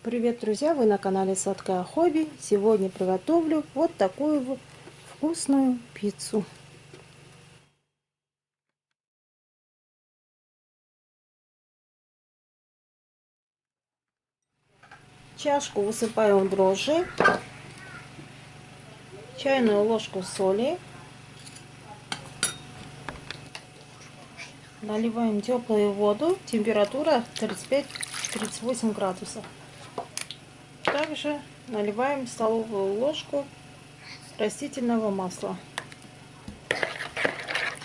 Привет, друзья! Вы на канале Сладкое Хобби. Сегодня приготовлю вот такую вот вкусную пиццу. В чашку высыпаем дрожжи, чайную ложку соли, наливаем теплую воду, температура 35-38 градусов. Также наливаем столовую ложку растительного масла.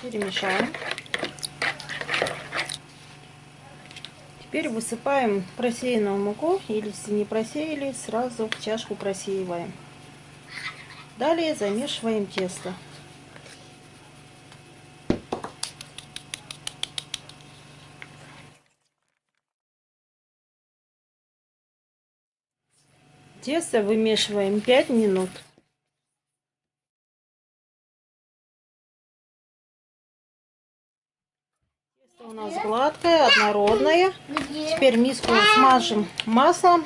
Перемешаем. Теперь высыпаем просеянную муку, или если не просеяли, сразу в чашку просеиваем. Далее замешиваем тесто. Тесто вымешиваем 5 минут. Тесто у нас гладкое, однородное. Теперь миску смажем маслом.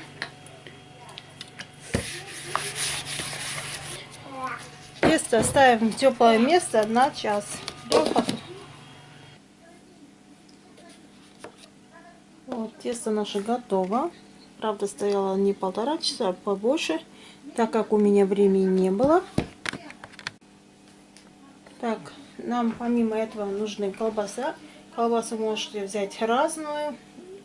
Тесто ставим в теплое место на час. Вот, тесто наше готово. Правда, стояло не 1,5 часа, а побольше, так как у меня времени не было. Так, нам помимо этого нужны колбаса. Колбасу можете взять разную,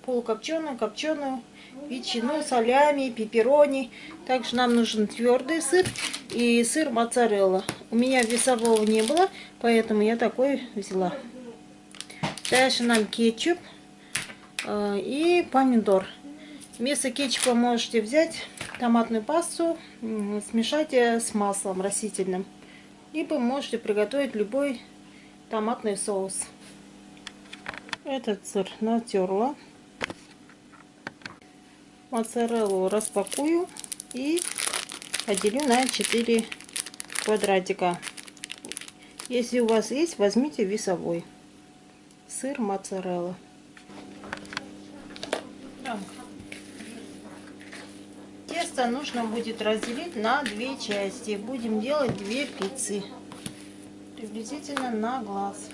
полукопченую, копченую, ветчину, салями, пепперони. Также нам нужен твердый сыр и сыр моцарелла. У меня весового не было, поэтому я такой взяла. Дальше нам кетчуп и помидор. Вместо кетчупа можете взять томатную пасту, смешать с маслом растительным. Либо можете приготовить любой томатный соус. Этот сыр натерла. Моцареллу распакую и поделю на 4 квадратика. Если у вас есть, возьмите весовой. Сыр моцарелла. Тесто нужно будет разделить на 2 части. Будем делать 2 пиццы. Приблизительно на глаз.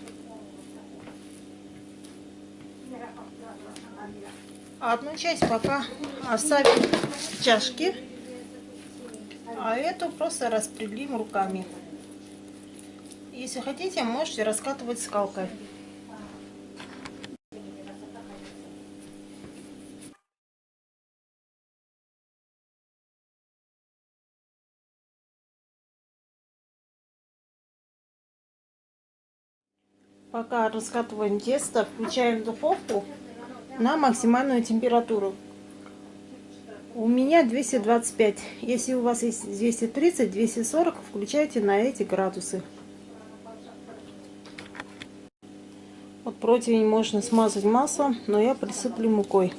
Одну часть пока оставим в чашке, а эту просто распределим руками. Если хотите, можете раскатывать скалкой. Пока раскатываем тесто, включаем духовку на максимальную температуру. У меня 225. Если у вас есть 230-240, включайте на эти градусы. Вот противень можно смазать маслом, но я присыплю мукой.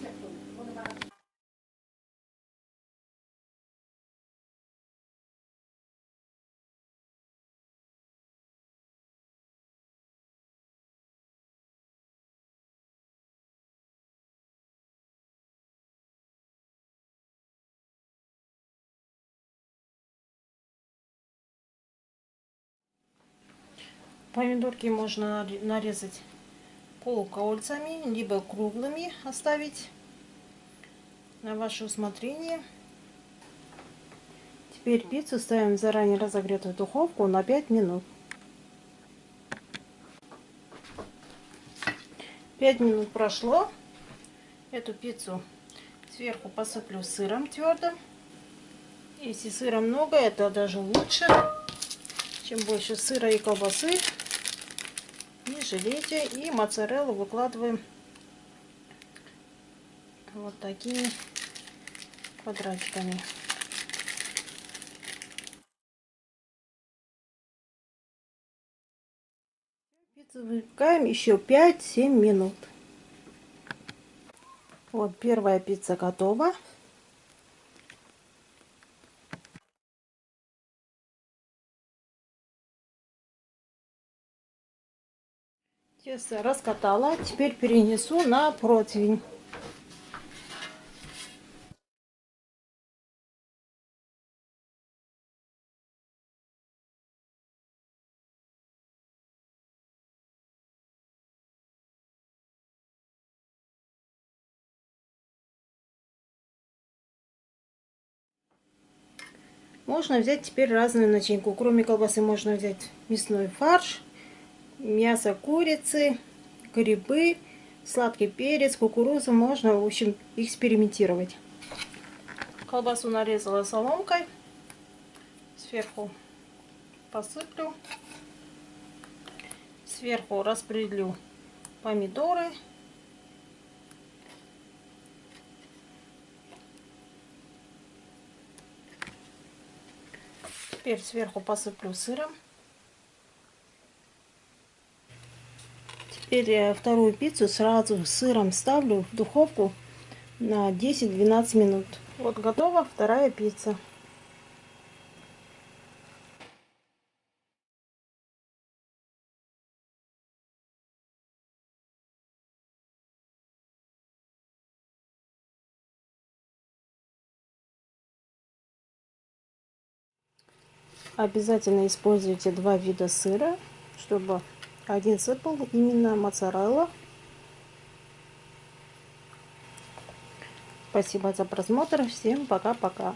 Помидорки можно нарезать полукольцами, либо круглыми оставить на ваше усмотрение. Теперь пиццу ставим в заранее разогретую духовку на 5 минут. 5 минут прошло. Эту пиццу сверху посыплю сыром твердым. Если сыра много, это даже лучше. Чем больше сыра и колбасы. Не жалейте. И моцареллу выкладываем вот такими квадратиками. Пиццу выпекаем еще 5-7 минут. Вот первая пицца готова. Тесто раскатала. Теперь перенесу на противень. Можно взять теперь разную начинку. Кроме колбасы можно взять мясной фарш, мясо курицы, грибы, сладкий перец, кукурузу. Можно, в общем, экспериментировать. Колбасу нарезала соломкой. Сверху посыплю. Сверху распределю помидоры. Теперь сверху посыплю сыром. Теперь вторую пиццу сразу с сыром ставлю в духовку на 10-12 минут. Вот готова вторая пицца. Обязательно используйте два вида сыра, чтобы один сыр был именно моцарелла. Спасибо за просмотр. Всем пока-пока.